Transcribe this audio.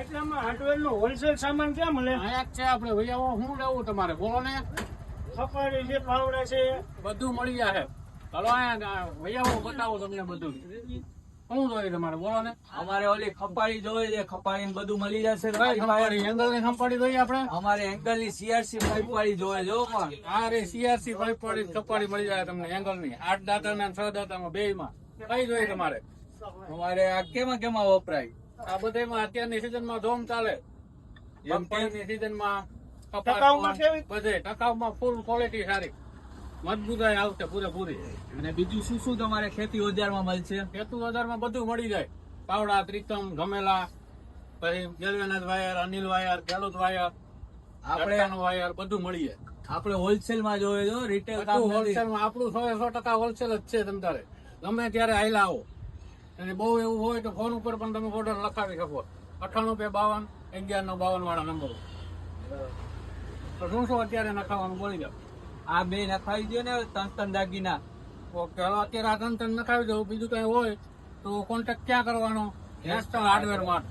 આટલામાં હાર્ડવેર નો હોલસેલ સામાન ક્યાં મળે? અહીંયા જ છે આપણે વૈયાવો. શું લેવું તમારે બોલો ને? કપાળી છે, પાવડા છે, બધું મળી જાય. ચાલો અહીંયા વૈયાવો બતાવો તમને બધું. શું જોઈએ તમારે બોલો ને? અમારે ઓલી ખપાળી જોઈએ છે, ખપાળી ને બધું મળી જશે કઈ ખંપાડી? એંગલ ની ખંપાડી જોઈએ આપણે? અમારે એંગલ ની સીઆરસી પાઇપ વાળી જોઈએ જો પણ હા રે સીઆરસી પાઇપ વાળી ખંપાડી મળી જાય તમને એંગલ ની. 8 દાંતા ને 6 દાંતામાં બે માં. કઈ જોઈએ તમારે? અમારે આ કેમાં વપરાય? આ બધામાં અત્યારની સિઝન માં ધોમ ચાલે. મગફળીની સિઝન માં ટકાઉમાં કેવી? બધે ટકાઉમાં ફૂલ ક્વોલિટી સારી મજબૂતાઈ આવશે પૂરેપૂરી. અને બીજું શું શું તમારે ખેતી ઓજારમાં મળશે? ખેતુ બજારમાં બધું મળી જાય. પાવડા, ત્રિકમ, ગમેલા, પછી ગેલ્વેનાઇઝ વાયર, અનિલ વાયર, ખેડૂત વાયર, આપણે વાયર બધું મળી જાય. આપણે હોલસેલ માં જોઈએ જો રિટેલ બધું હોલસેલમાં આપણું 100% હોલસેલ જ છે. તમ તારે ગમે ત્યારે આયલા આવો. અને બહુ એવું હોય તો ફોન ઉપર પણ તમે ઓર્ડર લખાવી શકો. 9852 1152 વાળા નંબર. તો શું અત્યારે નખાવાનું બોલી જાવ. આ બે નખાવી દો ને ત્રણ દાગીના. ઓકે હવે અત્યારે આ ત્રણ નખાવી દઉં. બીજું કઈ હોય તો કોન્ટેક્ટ ક્યાં કરવાનો? National hardware Mart.